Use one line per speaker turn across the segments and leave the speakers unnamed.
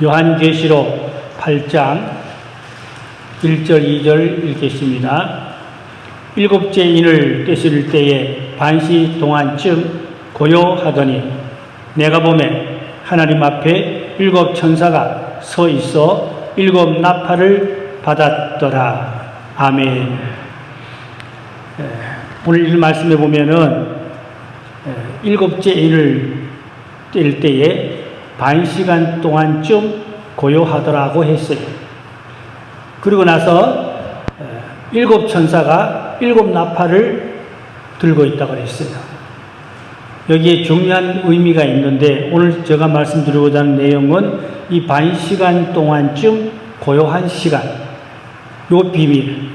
요한계시록 8장 1절 2절 읽겠습니다. 일곱째 인을 떼실 때에 반시 동안쯤 고요하더니 내가 보매 하나님 앞에 일곱 천사가 서 있어 일곱 나팔을 받았더라. 아멘. 오늘 이 말씀에 보면은 일곱째 인을 뗄 때에 반 시간 동안쯤 고요하더라고 했어요. 그리고 나서 일곱 천사가 일곱 나팔을 들고 있다고 했어요. 여기에 중요한 의미가 있는데 오늘 제가 말씀드리고자 하는 내용은 이 반 시간 동안쯤 고요한 시간, 요 비밀,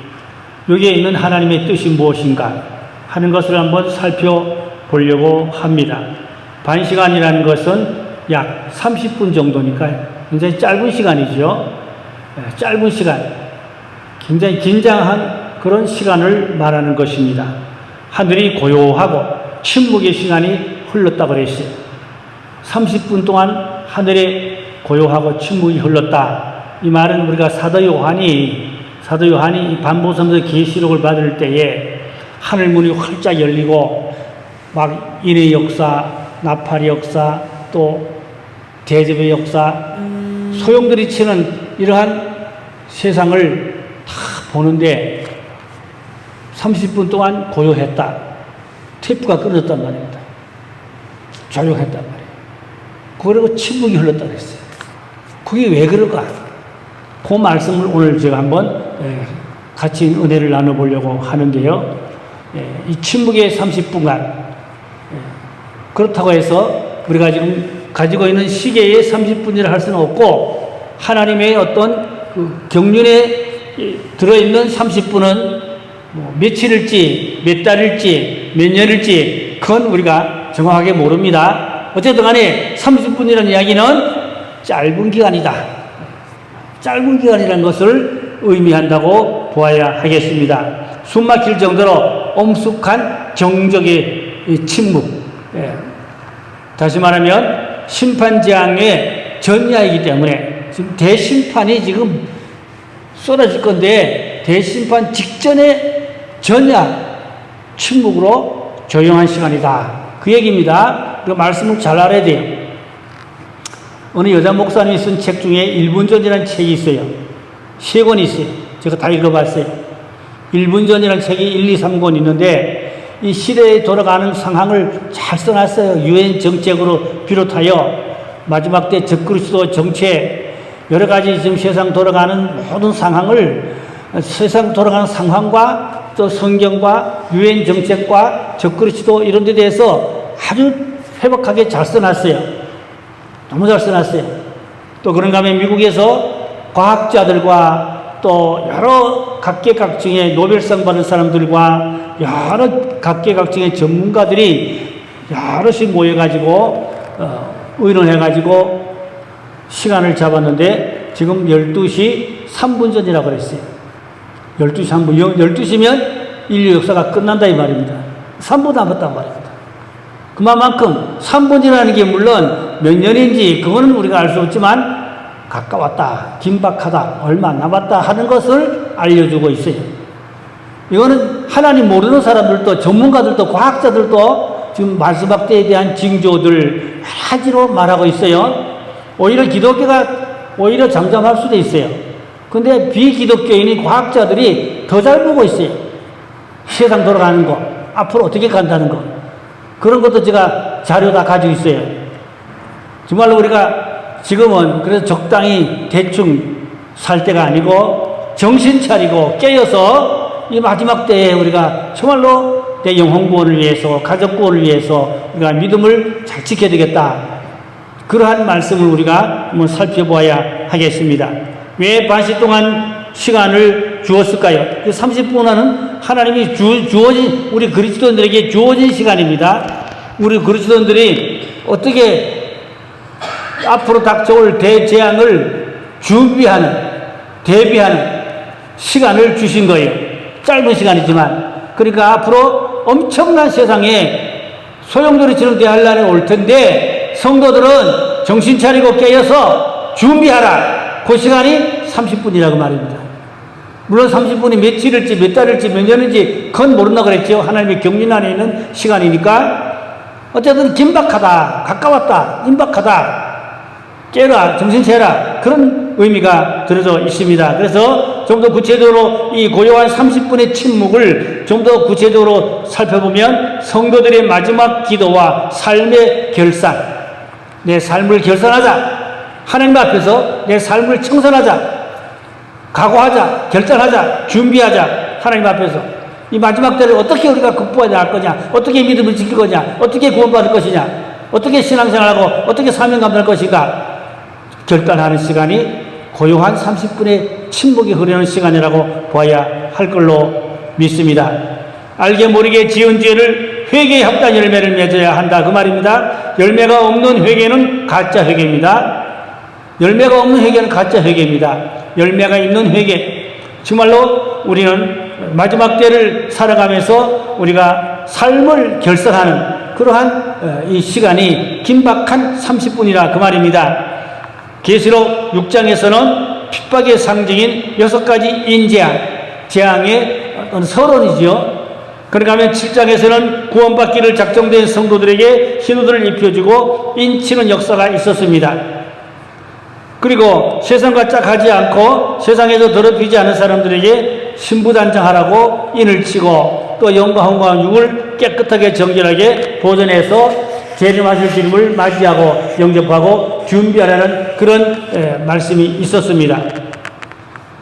여기에 있는 하나님의 뜻이 무엇인가 하는 것을 한번 살펴보려고 합니다. 반 시간이라는 것은 약 30분 정도니까 굉장히 짧은 시간이죠. 짧은 시간, 굉장히 긴장한 그런 시간을 말하는 것입니다. 하늘이 고요하고 침묵의 시간이 흘렀다고 그랬어요. 30분 동안 하늘에 고요하고 침묵이 흘렀다. 이 말은 우리가 사도 요한이 이 반복하면서 계시록을 받을 때에 하늘 문이 활짝 열리고 막 인의 역사, 나팔의 역사, 또 대접의 역사, 소용돌이 치는 이러한 세상을 다 보는데 30분 동안 고요했다. 테이프가 끊어졌단 말입니다. 조용했단 말이에요. 그리고 침묵이 흘렀다고 했어요. 그게 왜 그럴까? 그 말씀을 오늘 제가 한번 같이 은혜를 나눠보려고 하는데요. 이 침묵의 30분간 그렇다고 해서 우리가 지금 가지고 있는 시계에 30분이라 할 수는 없고 하나님의 어떤 그 경륜에 들어있는 30분은 뭐 며칠일지 몇 달일지 몇 년일지 그건 우리가 정확하게 모릅니다. 어쨌든 간에 30분이라는 이야기는 짧은 기간이다. 짧은 기간이라는 것을 의미한다고 보아야 하겠습니다. 숨막힐 정도로 엄숙한 정적의 침묵. 다시 말하면 심판재앙의 전야이기 때문에 지금 대심판이 지금 쏟아질 건데 대심판 직전에 전야 침묵으로 조용한 시간이다. 그 얘기입니다. 그 말씀을 잘 알아야 돼요. 어느 여자 목사님이 쓴 책 중에 1분 전이라는 책이 있어요. 3권이 있어요. 제가 다 읽어봤어요. 1분 전이라는 책이 1, 2, 3권 있는데 이 시대에 돌아가는 상황을 잘 써놨어요. 유엔 정책으로 비롯하여 마지막 때 적그리스도 정책 여러 가지 지금 세상 돌아가는 모든 상황을 세상 돌아가는 상황과 또 성경과 유엔 정책과 적그리스도 이런 데 대해서 아주 회복하게 잘 써놨어요. 너무 잘 써놨어요. 또 그런가 하면 미국에서 과학자들과 또 여러 각계각층의 노벨상 받은 사람들과 여러 각계각층의 전문가들이 여럿이 모여가지고 의논해가지고 시간을 잡았는데 지금 12시 3분 전이라고 그랬어요. 12시 3분. 12시면 인류 역사가 끝난다 이 말입니다. 3분 남았단 말입니다. 그만큼 3분이라는 게 물론 몇 년인지 그거는 우리가 알 수 없지만 가까웠다, 긴박하다, 얼마 남았다 하는 것을 알려주고 있어요. 이거는 하나님 모르는 사람들도 전문가들도 과학자들도 지금 마지막 때에 대한 징조들 여러 가지로 말하고 있어요. 오히려 기독교가 오히려 잠잠할 수도 있어요. 근데 비기독교인인 과학자들이 더 잘 보고 있어요. 세상 돌아가는 거, 앞으로 어떻게 간다는 거. 그런 것도 제가 자료 다 가지고 있어요. 정말로 우리가 지금은 그래서 적당히 대충 살 때가 아니고 정신 차리고 깨어서 이 마지막 때에 우리가 정말로 내 영혼 구원을 위해서 가족 구원을 위해서 우리가 믿음을 잘 지켜야 되겠다. 그러한 말씀을 우리가 한번 살펴보아야 하겠습니다. 왜 반시 동안 시간을 주었을까요? 30분은 하나님이 주어진 우리 그리스도인들에게 주어진 시간입니다. 우리 그리스도인들이 어떻게 앞으로 닥쳐올 대재앙을 준비하는 대비하는 시간을 주신 거예요. 짧은 시간이지만 그러니까 앞으로 엄청난 세상에 소용돌이처럼 대할 날이 올 텐데 성도들은 정신 차리고 깨어서 준비하라. 그 시간이 30분이라고 말입니다. 물론 30분이 며칠일지 몇 달일지 몇 년일지 그건 모른다 그랬죠. 하나님의 경륜 안에 있는 시간이니까. 어쨌든 긴박하다, 가까웠다, 임박하다, 깨라, 정신 차려라, 그런 의미가 들어져 있습니다. 그래서 좀 더 구체적으로 이 고요한 30분의 침묵을 좀 더 구체적으로 살펴보면 성도들의 마지막 기도와 삶의 결산, 내 삶을 결산하자, 하나님 앞에서 내 삶을 청산하자, 각오하자, 결단하자, 준비하자, 하나님 앞에서 이 마지막 때를 어떻게 우리가 극복해야 할 거냐, 어떻게 믿음을 지킬 거냐, 어떻게 구원받을 것이냐, 어떻게 신앙생활하고 어떻게 사명 감당할 것인가 결단하는 시간이 고요한 30분의 침묵이 흐르는 시간이라고 봐야 할 걸로 믿습니다. 알게 모르게 지은 죄를 회개의 합당 열매를 맺어야 한다 그 말입니다. 열매가 없는 회개는 가짜 회개입니다. 열매가 없는 회개는 가짜 회개입니다. 열매가 있는 회개, 정말로 우리는 마지막 때를 살아가면서 우리가 삶을 결산하는 그러한 이 시간이 긴박한 30분이라 그 말입니다. 계시록 6장에서는 핍박의 상징인 6가지 인재앙, 재앙의 어떤 서론이죠. 그러니까 하면 7장에서는 구원받기를 작정된 성도들에게 신호들을 입혀주고 인치는 역사가 있었습니다. 그리고 세상과 짝하지 않고 세상에서 더럽히지 않은 사람들에게 신부단장하라고 인을 치고 또 영과 혼과 육을 깨끗하게 정결하게 보존해서 재림하실 주님을 맞이하고 영접하고 준비하라는 그런 말씀이 있었습니다.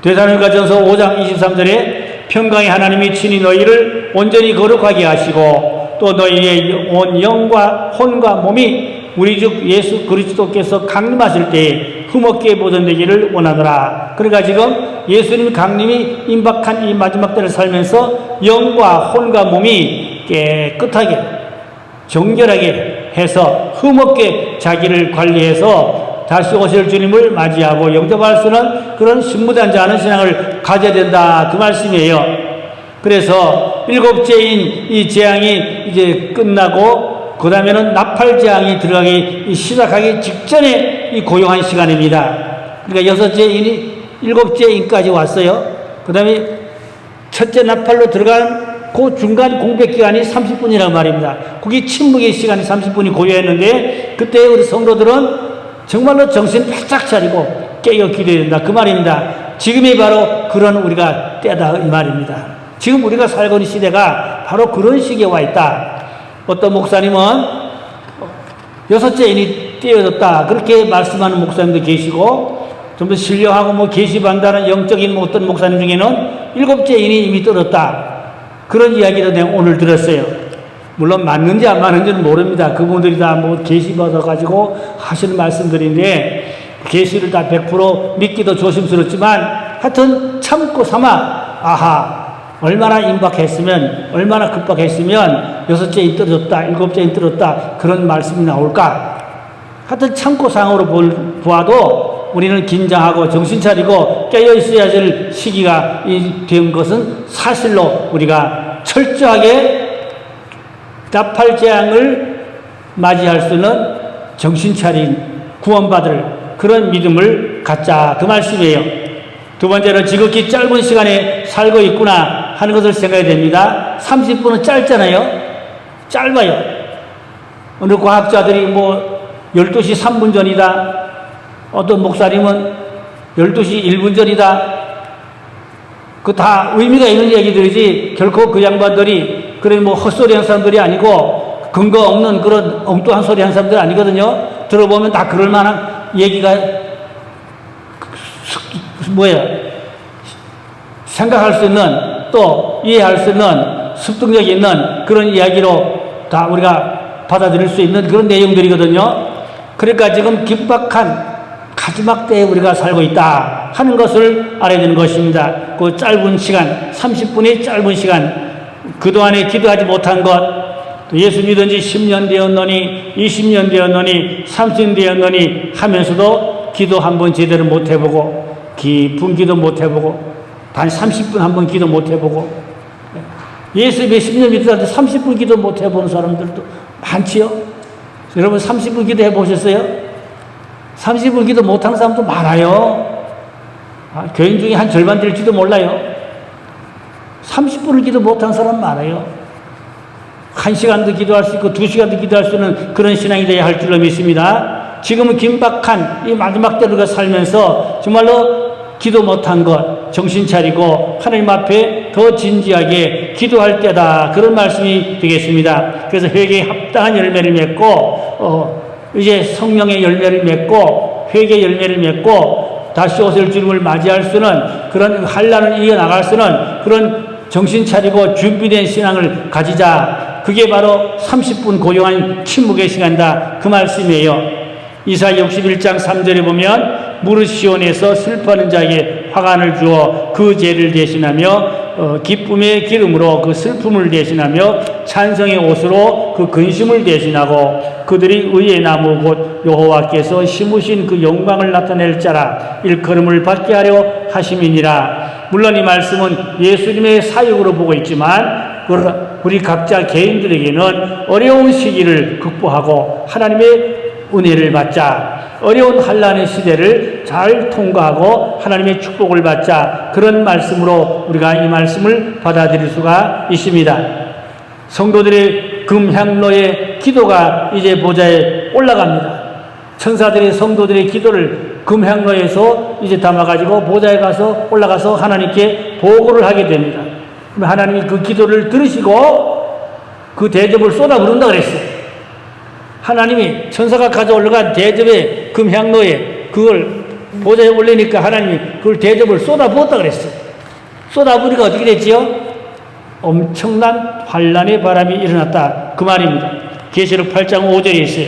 데살로니가전서 5장 23절에 평강의 하나님이 친히 너희를 온전히 거룩하게 하시고 또 너희의 온 영과 혼과 몸이 우리 주 예수 그리스도께서 강림하실 때에 흠없게 보존되기를 원하노라. 그러니까 지금 예수님 강림이 임박한 이 마지막 때를 살면서 영과 혼과 몸이 깨끗하게 정결하게 해서 흠없게 자기를 관리해서 다시 오실 주님을 맞이하고 영접할 수 있는 그런 신무단장하는 신앙을 가져야 된다 그 말씀이에요. 그래서 일곱째인 이 재앙이 이제 끝나고 그 다음에는 나팔재앙이 들어가기 시작하기 직전에 이 고요한 시간입니다. 그러니까 여섯째 인이 일곱째 인까지 왔어요. 그 다음에 첫째 나팔로 들어간 그 중간 공백기간이 30분이라는 말입니다. 거기 침묵의 시간이 30분이 고요했는데 그때 우리 성도들은 정말로 정신 바짝 차리고 깨어 기도해야 된다 그 말입니다. 지금이 바로 그런 우리가 때다 이 말입니다. 지금 우리가 살고 있는 시대가 바로 그런 시기에 와 있다. 어떤 목사님은 여섯째 인이 떼어졌다 그렇게 말씀하는 목사님도 계시고 좀 더 신령하고 뭐 계시반다는 영적인 어떤 목사님 중에는 일곱째 인이 이미 떨어졌다 그런 이야기도 내가 오늘 들었어요. 물론 맞는지 안 맞는지는 모릅니다. 그분들이 다 뭐 계시 받아가지고 하시는 말씀들인데 계시를 다 100% 믿기도 조심스럽지만 하여튼 참고 삼아 아하 얼마나 임박했으면 얼마나 급박했으면 여섯째 인 떨어졌다 일곱째 인 떨어졌다 그런 말씀이 나올까. 하여튼 참고상으로 보아도 우리는 긴장하고 정신 차리고 깨어 있어야 될 시기가 된 것은 사실로 우리가 철저하게 나팔재앙을 맞이할 수 있는 정신 차린 구원받을 그런 믿음을 갖자 그 말씀이에요. 두 번째는 지극히 짧은 시간에 살고 있구나 하는 것을 생각해야 됩니다. 30분은 짧잖아요. 짧아요. 어느 과학자들이 뭐 12시 3분 전이다. 어떤 목사님은 12시 1분 전이다. 그 다 의미가 있는 얘기들이지 결코 그 양반들이 그런 뭐 헛소리 하는 사람들이 아니고 근거 없는 그런 엉뚱한 소리 하는 사람들 아니거든요. 들어보면 다 그럴 만한 얘기가 생각할 수 있는 또 이해할 수 있는 습득력 있는 그런 이야기로 다 우리가 받아들일 수 있는 그런 내용들이거든요. 그러니까 지금 긴박한 마지막 때에 우리가 살고 있다 하는 것을 알아야 되는 것입니다. 그 짧은 시간 30분의 짧은 시간 그동안에 기도하지 못한 것 예수 믿은 지 10년 되었노니 20년 되었노니 30년 되었노니 하면서도 기도 한번 제대로 못 해보고 깊은 기도 못 해보고 단 30분 한번 기도 못 해보고 예수 몇십 년 믿었는데 30분 기도 못 해보는 사람들도 많지요. 여러분 30분 기도 해보셨어요? 30분 기도 못하는 사람도 많아요. 교인 중에 한 절반 될지도 몰라요. 30분을 기도 못하는 사람 많아요. 1시간도 기도할 수 있고 2시간도 기도할 수 있는 그런 신앙이 되어야 할 줄로 믿습니다. 지금은 긴박한 이 마지막 때를 살면서 정말로 기도 못한 것 정신 차리고 하나님 앞에 더 진지하게 기도할 때다. 그런 말씀이 되겠습니다. 그래서 회개에 합당한 열매를 맺고 이제 성령의 열매를 맺고 회개 열매를 맺고 다시 오실 주님을 맞이할 수는 그런 환난을 이겨나갈 수는 그런 정신 차리고 준비된 신앙을 가지자. 그게 바로 30분 고요한 침묵의 시간이다. 그 말씀이에요. 이사야 61장 3절에 보면 무릇 시온에서 슬퍼하는 자에게 화관을 주어 그 죄를 대신하며 기쁨의 기름으로 그 슬픔을 대신하며 찬성의 옷으로 그 근심을 대신하고 그들이 의의 나무 곧 여호와께서 심으신 그 영광을 나타낼 자라 일컬음을 받게 하려 하심이니라. 물론 이 말씀은 예수님의 사역으로 보고 있지만 우리 각자 개인들에게는 어려운 시기를 극복하고 하나님의 은혜를 받자. 어려운 환난의 시대를 잘 통과하고 하나님의 축복을 받자. 그런 말씀으로 우리가 이 말씀을 받아들일 수가 있습니다. 성도들의 금향로의 기도가 이제 보좌에 올라갑니다. 천사들이 성도들의 기도를 금향로에서 이제 담아가지고 보좌에 가서 올라가서 하나님께 보고를 하게 됩니다. 그럼 하나님이 그 기도를 들으시고 그 대접을 쏟아부른다 그랬어요. 하나님이 천사가 가져 올라간 대접의 금향로에 그걸 보좌에 올리니까 하나님이 그걸 대접을 쏟아부었다 그랬어요. 쏟아부으니까 어떻게 됐지요? 엄청난 환란의 바람이 일어났다. 그 말입니다. 계시록 8장 5절에 있어요.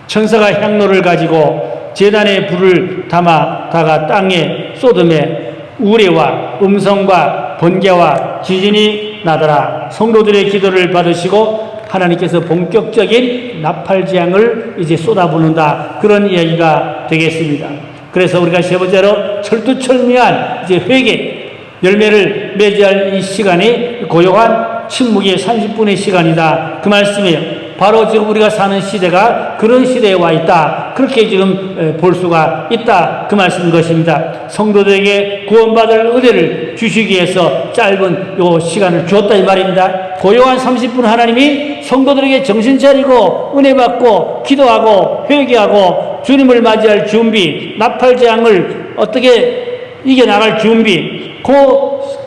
천사가 향로를 가지고 제단에 불을 담아다가 땅에 쏟음에 우레와 음성과 번개와 지진이 나더라. 성도들의 기도를 받으시고 하나님께서 본격적인 나팔재앙을 이제 쏟아부는다. 그런 이야기가 되겠습니다. 그래서 우리가 세 번째로 철두철미한 이제 회개 열매를 맺을 이 시간이 고요한 침묵의 30분의 시간이다. 그 말씀이에요. 바로 지금 우리가 사는 시대가 그런 시대에 와 있다. 그렇게 지금 볼 수가 있다. 그 말씀인 것입니다. 성도들에게 구원받을 은혜를 주시기 위해서 짧은 요 시간을 주었다 이 말입니다. 고요한 30분 하나님이 성도들에게 정신 차리고 은혜 받고 기도하고 회개하고 주님을 맞이할 준비, 나팔재앙을 어떻게 이겨나갈 준비, 그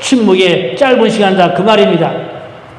침묵의 짧은 시간이다. 그 말입니다.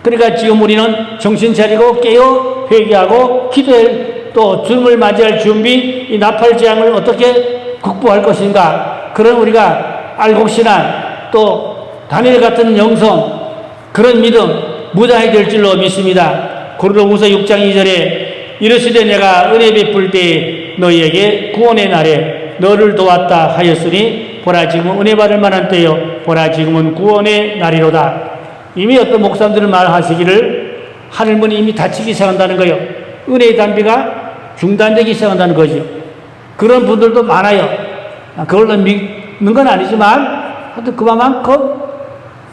그러니까 지금 우리는 정신 차리고 깨어 회개하고 기도해 또 주님을 맞이할 준비, 이 나팔재앙을 어떻게 극복할 것인가, 그런 우리가 알곡신앙 또 다니엘 같은 영성, 그런 믿음 무장이 될 줄로 믿습니다. 고린도후서 6장 2절에 이르시되 내가 은혜 베풀 때 너희에게 구원의 날에 너를 도왔다 하였으니 보라 지금은 은혜 받을 만한 때요 보라 지금은 구원의 날이로다. 이미 어떤 목사님들은 말하시기를 하늘문이 이미 닫히기 시작한다는 거예요. 은혜의 단비가 중단되기 시작한다는 거죠. 그런 분들도 많아요. 그걸로 믿는 건 아니지만 하여튼 그만큼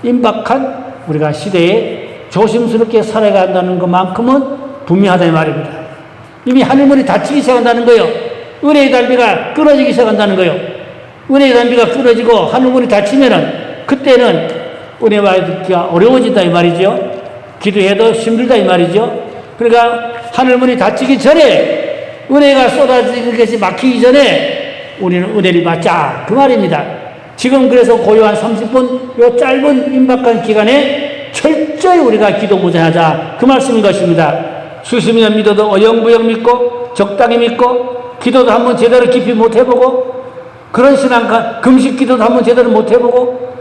임박한 우리가 시대에 조심스럽게 살아가야 한다는 것만큼은 분명하다는 말입니다. 이미 하늘문이 닫히기 시작한다는 거예요. 은혜의 단비가 끊어지기 시작한다는 거예요. 은혜의 단비가 끊어지고 하늘문이 닫히면은 그때는 은혜 받기가 어려워진다 이 말이죠. 기도해도 힘들다 이 말이죠. 그러니까 하늘문이 닫히기 전에, 은혜가 쏟아지는 것이 막히기 전에 우리는 은혜를 받자 그 말입니다. 지금 그래서 고요한 30분 요 짧은 임박한 기간에 철저히 우리가 기도 무장하자 그 말씀인 것입니다. 수십 년 믿어도 어영부영 믿고 적당히 믿고 기도도 한번 제대로 깊이 못 해보고 그런 신앙과 금식 기도도 한번 제대로 못 해보고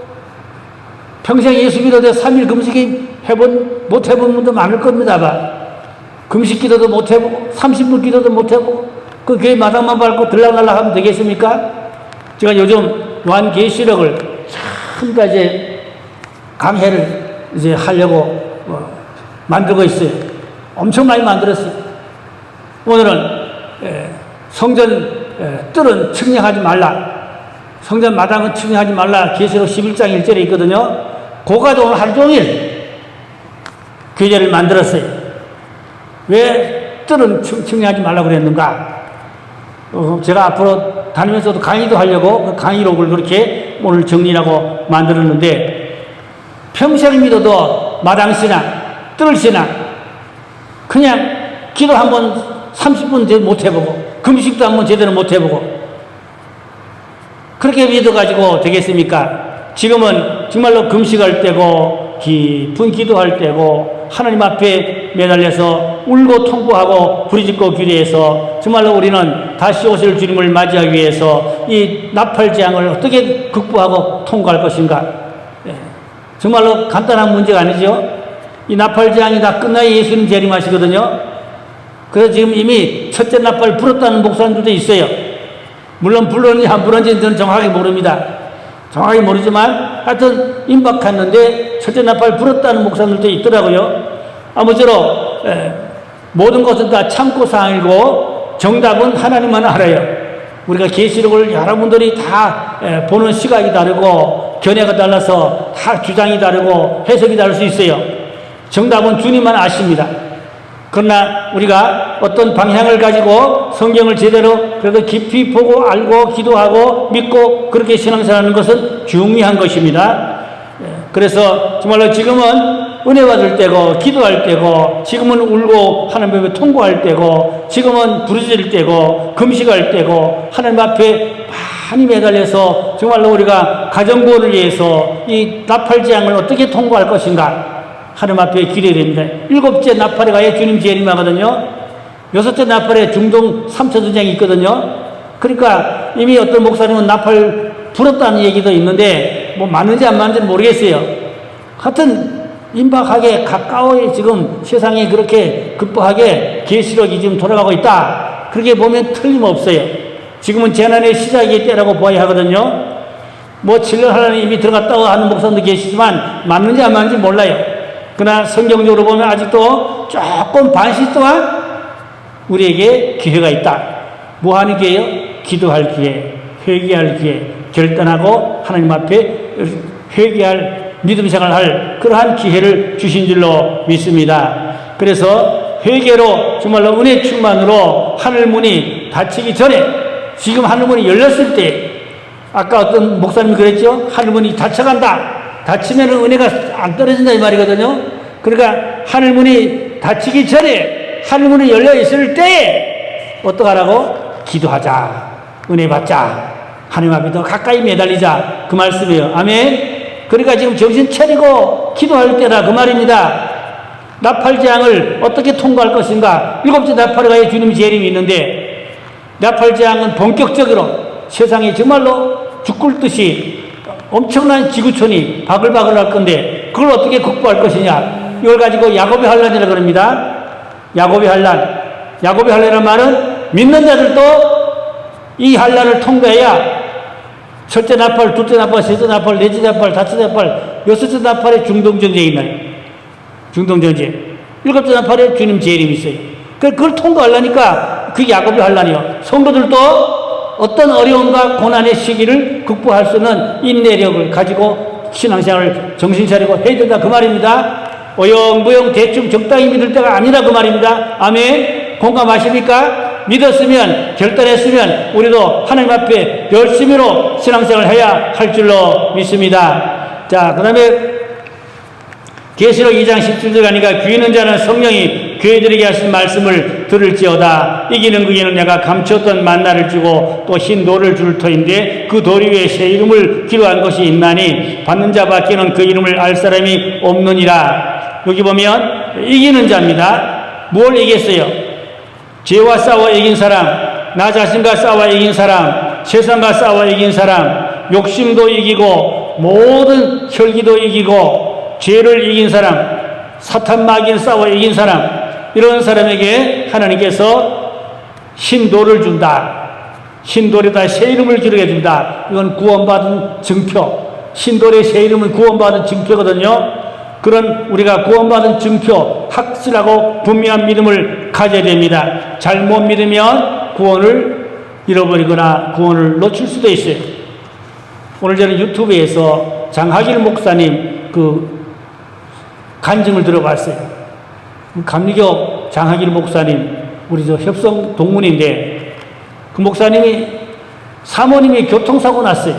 평생 예수 믿어도 3일 금식이 못 해본 분도 많을 겁니다. 금식 기도도 못 해보고 30분 기도도 못 해보고 그 교회 마당만 밟고 들락날락 하면 되겠습니까? 제가 요즘 요한계시록을 전부 이제 강해를 이제 하려고 만들고 있어요. 엄청 많이 만들었어요. 오늘은 성전 뜰은 측량하지 말라, 성전 마당은 측량하지 말라, 계시록 11장 1절에 있거든요. 고가도 오늘 하루 종일 교재를 만들었어요. 왜 뜰은 측량하지 말라고 그랬는가? 제가 앞으로 다니면서도 강의도 하려고 그 강의록을 그렇게 오늘 정리하고 만들었는데, 평생 믿어도 마당신앙, 뜰신앙, 그냥 기도 한번 30분 못 해보고, 금식도 한번 제대로 못 해보고, 그렇게 믿어가지고 되겠습니까? 지금은 정말로 금식할 때고, 깊은 기도할 때고, 하나님 앞에 매달려서 울고 통보하고 부르짖고 기도해서 정말로 우리는 다시 오실 주님을 맞이하기 위해서 이 나팔재앙을 어떻게 극복하고 통과할 것인가? 정말로 간단한 문제가 아니죠. 이 나팔재앙이 다 끝나야 예수님 재림하시거든요. 그래서 지금 이미 첫째 나팔 불었다는 목사님들도 있어요. 물론 불렀는지 안 불었는지 저는 정확하게 모릅니다. 정확히 모르지만 하여튼 임박했는데 첫째 나팔 불었다는 목사님들도 있더라고요. 아무쪼록 모든 것은 다 참고사항이고 정답은 하나님만 알아요. 우리가 계시록을 여러분들이 다 보는 시각이 다르고 견해가 달라서 다 주장이 다르고 해석이 다를 수 있어요. 정답은 주님만 아십니다. 그러나 우리가 어떤 방향을 가지고 성경을 제대로 그래도 깊이 보고 알고 기도하고 믿고 그렇게 신앙생활하는 것은 중요한 것입니다. 그래서 정말로 지금은 은혜 받을 때고 기도할 때고, 지금은 울고 하나님 앞에 통고할 때고, 지금은 부르짖을 때고 금식할 때고, 하나님 앞에 많이 매달려서 정말로 우리가 가정구원을 위해서 이 나팔재앙을 어떻게 통과할 것인가 하나님 앞에 기도해야 됩니다. 7째 나팔에 가야 주님 재림하거든요. 6째 나팔에 중동 3차 전쟁이 있거든요. 그러니까 이미 어떤 목사님은 나팔 불었다는 얘기도 있는데 뭐 맞는지 안 맞는지 모르겠어요. 하여튼 임박하게 가까워에 지금 세상에 그렇게 급박하게 계시록이 지금 돌아가고 있다. 그렇게 보면 틀림없어요. 지금은 재난의 시작이 때라고 보아야 하거든요. 뭐 7년 하나님 이미 들어갔다고 하는 목사님도 계시지만 맞는지 안 맞는지 몰라요. 그러나 성경적으로 보면 아직도 조금 반시 동안 우리에게 기회가 있다. 뭐 하는 기회요? 기도할 기회, 회개할 기회, 결단하고 하나님 앞에 회개할 믿음 생활할 그러한 기회를 주신 줄로 믿습니다. 그래서 회개로 정말로 은혜 충만으로 하늘문이 닫히기 전에, 지금 하늘문이 열렸을 때, 아까 어떤 목사님이 그랬죠? 하늘문이 닫혀간다. 닫히면 은혜가 안 떨어진다 이 말이거든요. 그러니까 하늘문이 닫히기 전에, 하늘문이 열려 있을 때에 어떡하라고? 기도하자. 은혜 받자. 하나님 앞에 더 가까이 매달리자. 그 말씀이에요. 아멘. 그러니까 지금 정신 차리고 기도할 때라 그 말입니다. 나팔재앙을 어떻게 통과할 것인가? 7째 나팔에 가야 주님의 재림이 있는데, 나팔재앙은 본격적으로 세상에 정말로 죽을 듯이 엄청난 지구촌이 바글바글 할 건데, 그걸 어떻게 극복할 것이냐? 이걸 가지고 야곱의 환란이라고 그럽니다. 야곱의 환란. 야곱의 환란이라는 말은 믿는 자들도 이 환란을 통과해야 첫째 나팔, 둘째 나팔, 셋째 나팔, 넷째 나팔, 다섯째 나팔, 여섯째 나팔에 중동전쟁이 있나요? 중동전쟁. 7째 나팔에 주님 재림이 있어요. 그걸 통과하려니까 그게 야곱의 환란이요. 성도들도 어떤 어려움과 고난의 시기를 극복할 수 있는 인내력을 가지고 신앙생활을 정신 차리고 해야 된다 그 말입니다. 어영부영 대충 적당히 믿을 때가 아니라 그 말입니다. 아멘. 공감하십니까? 믿었으면, 결단했으면 우리도 하나님 앞에 열심히로 신앙생활을 해야 할 줄로 믿습니다. 자, 그 다음에 계시록 2장 17절 가니까 귀 있는 자는 성령이 교회들에게 하신 말씀을 들을지어다. 이기는 그에는 내가 감추었던 만나를 주고 또 흰 돌을 줄 터인데 그 돌 위에 새 이름을 기록한 것이 있나니 받는 자밖에는 그 이름을 알 사람이 없느니라. 여기 보면 이기는 자입니다. 뭘 이겼어요? 죄와 싸워 이긴 사람, 나 자신과 싸워 이긴 사람, 세상과 싸워 이긴 사람, 욕심도 이기고 모든 혈기도 이기고 죄를 이긴 사람, 사탄 마귀를 싸워 이긴 사람, 이런 사람에게 하나님께서 흰돌을 준다. 흰돌에다 새 이름을 기록해 준다. 이건 구원받은 증표. 흰돌의 새 이름은 구원받은 증표거든요. 그런 우리가 구원받은 증표, 확실하고 분명한 믿음을 가져야 됩니다. 잘못 믿으면 구원을 잃어버리거나 구원을 놓칠 수도 있어요. 오늘 저는 유튜브에서 장하길 목사님 그 간증을 들어봤어요. 감리교 장하길 목사님, 우리 저 협성 동문인데 그 목사님이 사모님이 교통사고 났어요.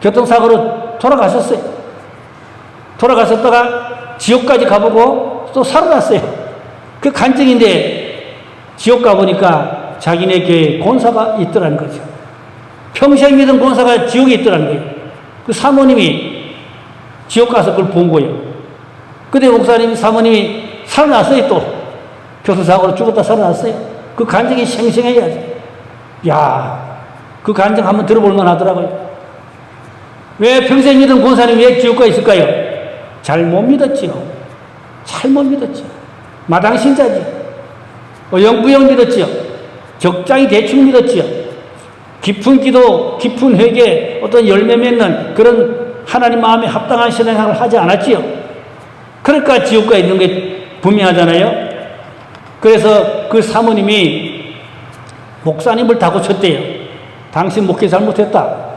교통사고로 돌아가셨어요. 돌아가셨다가 지옥까지 가보고 또 살아났어요. 그 간증인데 지옥 가보니까 자기네 교회에 권사가 있더라는 거죠. 평생 믿은 권사가 지옥에 있더라는 거예요. 그 사모님이 지옥 가서 그걸 본 거예요. 근데 목사님 사모님이 살아났어요. 또 교통사고로 죽었다 살아났어요. 그 간증이 생생해야지. 야, 그 간증 한번 들어볼 만하더라고요. 왜 평생 믿은 권사님이 왜 지옥 가 있을까요? 잘못 믿었지요. 잘못 믿었지요. 마당신자지. 영부영 믿었지요. 적당히 대충 믿었지요. 깊은 기도, 깊은 회개, 어떤 열매 맺는 그런 하나님 마음에 합당한 신앙생활을 하지 않았지요. 그러니까 지옥가 있는 게 분명하잖아요. 그래서 그 사모님이 목사님을 다그쳤대요. 당신 목회 잘못했다.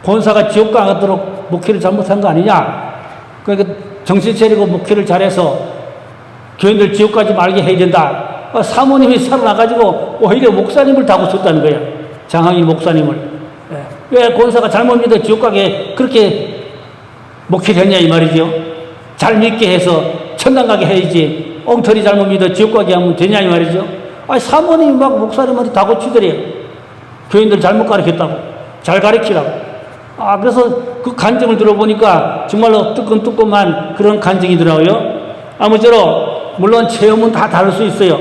권사가 지옥 가도록 목회를 잘못한 거 아니냐. 그러니까 정신 차리고 목회를 잘해서 교인들 지옥 가지 말게 해야 된다. 사모님이 살아나가지고 오히려 목사님을 다그쳤다는 거야. 장학인 목사님을. 왜 권사가 잘못 믿어 지옥 가게 그렇게 목회를 했냐 이 말이죠. 잘 믿게 해서 천당 가게 해야지. 엉터리 잘못 믿어 지옥 가게 하면 되냐 이 말이죠. 사모님이 막 목사님한테 다그치더래요. 교인들 잘못 가르쳤다고. 잘 가르치라고. 그래서 그 간증을 들어보니까 정말로 뜨끔뜨끔한 그런 간증이더라고요. 아무쪼록 물론 체험은 다 다를 수 있어요.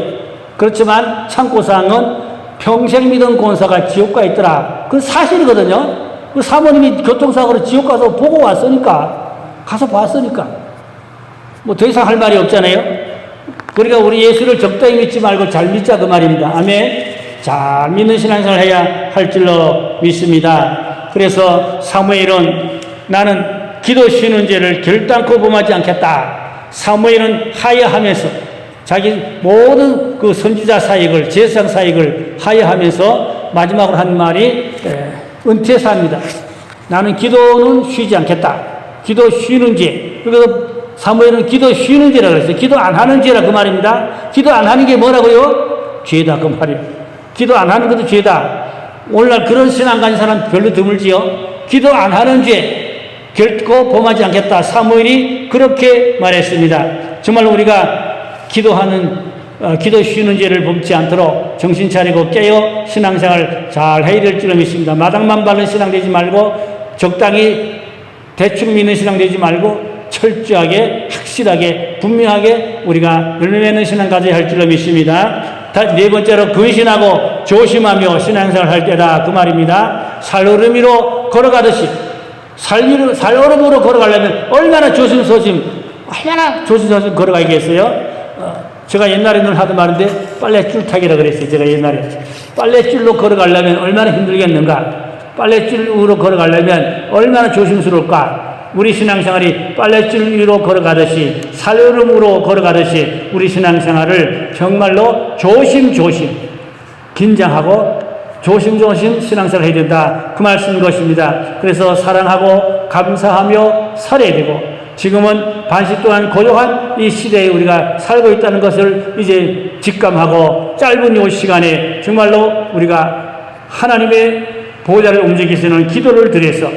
그렇지만 참고사항은 평생 믿은 권사가 지옥 가 있더라. 그건 사실이거든요. 그 사모님이 교통사고로 지옥 가서 보고 왔으니까, 가서 봤으니까 뭐 더 이상 할 말이 없잖아요. 그러니까 우리 예수를 적당히 믿지 말고 잘 믿자 그 말입니다. 아멘. 잘 믿는 신앙생활을 해야 할 줄로 믿습니다. 그래서 사무엘은 나는 기도 쉬는 죄를 결단코 범하지 않겠다. 사무엘은 하야하면서 자기 모든 그 선지자 사역을, 제사장 사역을 하야하면서 마지막으로 한 말이 은퇴사입니다. 나는 기도는 쉬지 않겠다. 기도 쉬는 죄. 그래서 사무엘은 기도 쉬는 죄라고 했어요. 기도 안 하는 죄라 그 말입니다. 기도 안 하는 게 뭐라고요? 죄다 그 말이에요. 기도 안 하는 것도 죄다. 오늘날 그런 신앙 가진 사람 별로 드물지요. 기도 안 하는 죄 결코 범하지 않겠다. 사무엘이 그렇게 말했습니다. 정말 우리가 기도 쉬는 죄를 범치 않도록 정신 차리고 깨어 신앙생활 잘 해야 될 줄로 믿습니다. 마당만 바른 신앙 되지 말고 적당히 대충 믿는 신앙 되지 말고 철저하게 확실하게 분명하게 우리가 열매 맺는 신앙 가져야 할 줄로 믿습니다. 네 번째로 근신하고 조심하며 신앙생활 할 때다 그 말입니다. 살얼음으로 걸어가듯이 살얼음으로 걸어가려면 얼마나 조심조심 걸어가야겠어요. 제가 옛날에 늘 하던 말인데 빨래줄 타기라 그랬어요. 제가 옛날에 빨래줄로 걸어가려면 얼마나 힘들겠는가. 빨래줄로 걸어가려면 얼마나 조심스러울까. 우리 신앙생활이 빨래줄 위로 걸어가듯이 살얼음으로 걸어가듯이 우리 신앙생활을 정말로 조심조심 긴장하고 조심조심 신앙생활을 해야 된다. 그 말씀인 것입니다. 그래서 사랑하고 감사하며 살아야 되고 지금은 반시 동안 고요한 이 시대에 우리가 살고 있다는 것을 이제 직감하고 짧은 이 시간에 정말로 우리가 하나님의 보좌를 움직일 수 있는 기도를 드려서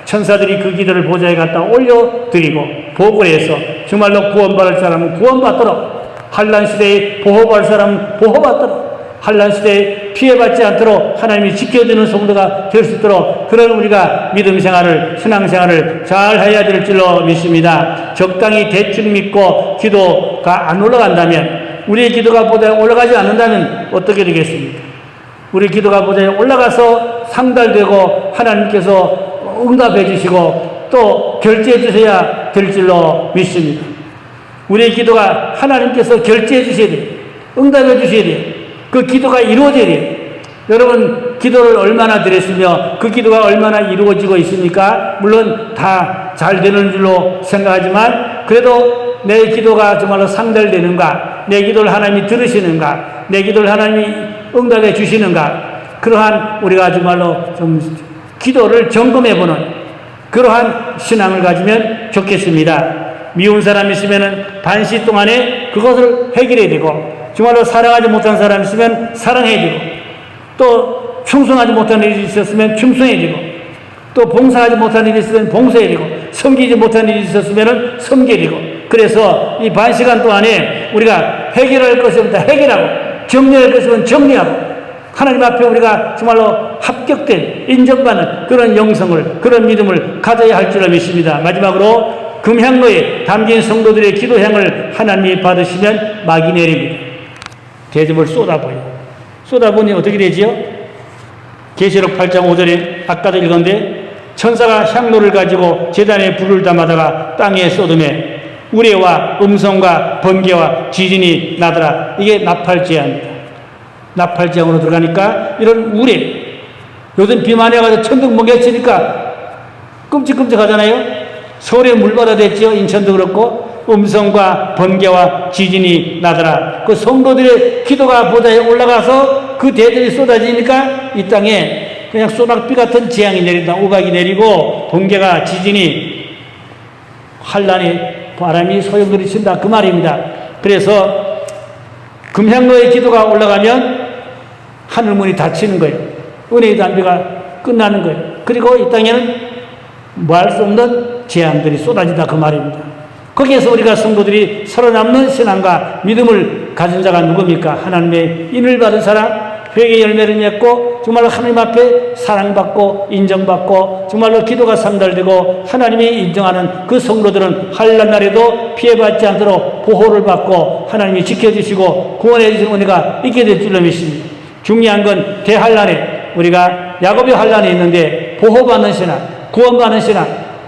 천사들이 그 기도를 보좌에 갖다 올려드리고 보고를 해서 정말로 구원받을 사람은 구원받도록 환난 시대에 보호받을 사람은 보호받도록 환난 시대에 피해받지 않도록 하나님이 지켜주는 성도가 될 수 있도록 그런 우리가 믿음 생활을 신앙생활을 잘 해야 될 줄로 믿습니다. 적당히 대충 믿고 기도가 안 올라간다면 우리의 기도가 보좌에 올라가지 않는다면 어떻게 되겠습니까? 우리 기도가 보좌에 올라가서 상달되고 하나님께서 응답해 주시고 또 결제해 주셔야 될 줄로 믿습니다. 우리의 기도가 하나님께서 결제해 주셔야 돼요. 응답해 주셔야 돼요. 그 기도가 이루어져야 돼요. 여러분 기도를 얼마나 드렸으며 그 기도가 얼마나 이루어지고 있습니까? 물론 다 잘 되는 줄로 생각하지만 그래도 내 기도가 정말로 상달되는가, 내 기도를 하나님이 들으시는가, 내 기도를 하나님이 응답해 주시는가, 그러한 우리가 정말로 좀 기도를 점검해보는 그러한 신앙을 가지면 좋겠습니다. 미운 사람이 있으면 반시 동안에 그것을 해결해야 되고 정말로 사랑하지 못한 사람이 있으면 사랑해야 되고 또 충성하지 못한 일이 있었으면 충성해지고, 또 봉사하지 못한 일이 있으면 봉사해지고, 섬기지 못한 일이 있었으면 섬겨지고. 그래서 이 반 시간 동안에 우리가 해결할 것은 해결하고, 정리할 것은 정리하고, 하나님 앞에 우리가 정말로 합격된, 인정받는 그런 영성을, 그런 믿음을 가져야 할 줄을 믿습니다. 마지막으로 금향로에 담긴 성도들의 기도향을 하나님이 받으시면 막이 내립니다. 대접을 쏟아보니 어떻게 되지요? 계시록 8장 5절에 아까도 읽었는데, 천사가 향로를 가지고 제단에 불을 담아다가 땅에 쏟음에 우레와 음성과 번개와 지진이 나더라. 이게 나팔제합니다. 나팔제항으로 들어가니까 이런 우레, 요즘 비 많이 와가지고 천둥 번개 치니까 끔찍끔찍하잖아요. 서울에 물바다 됐지요. 인천도 그렇고. 음성과 번개와 지진이 나더라. 그 성도들의 기도가 보좌에 올라가서 그 대들이 쏟아지니까 이 땅에 그냥 소낙비 같은 재앙이 내린다. 우박이 내리고 번개가, 지진이, 환란이, 바람이 소용돌이 친다. 그 말입니다. 그래서 금향로의 기도가 올라가면 하늘문이 닫히는 거예요. 은혜의 담비가 끝나는 거예요. 그리고 이 땅에는 뭐할 수 없는 재앙들이 쏟아진다. 그 말입니다. 거기에서 우리가 성도들이 살아남는 신앙과 믿음을 가진 자가 누굽니까? 하나님의 인을 받은 사람, 회개의 열매를 맺고 정말로 하나님 앞에 사랑받고 인정받고 정말로 기도가 상달되고 하나님이 인정하는 그 성도들은 환난 날에도 피해받지 않도록 보호를 받고 하나님이 지켜주시고 구원해 주시는 은혜가 있게 될 줄로 믿습니다. 중요한 건 대환난에 우리가 야곱의 환난이 있는데 보호받는 신앙, 구원받는 신앙,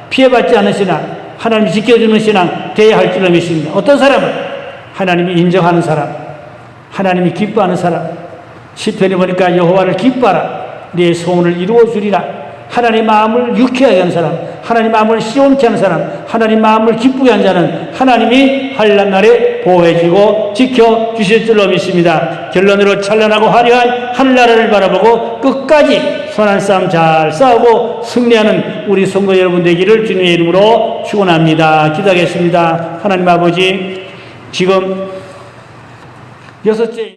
피해받지 않는 신앙, 하나님이 지켜주는 신앙 되어야 할 줄로 믿습니다. 어떤 사람은 하나님이 인정하는 사람, 하나님이 기뻐하는 사람, 시편에 보니까 여호와를 기뻐하라, 네 소원을 이루어 주리라. 하나님 마음을 유쾌하게 하는 사람, 하나님 마음을 시원케 하는 사람, 하나님 마음을 기쁘게 하는 자는 하나님이 환난 날에 보호해주고 지켜주실 줄로 믿습니다. 결론으로 찬란하고 화려한 하늘나라를 바라보고 끝까지 선한 싸움 잘 싸우고 승리하는 우리 성도 여러분 되기를 주님의 이름으로 축원합니다. 기도하겠습니다. 하나님 아버지, 지금 6째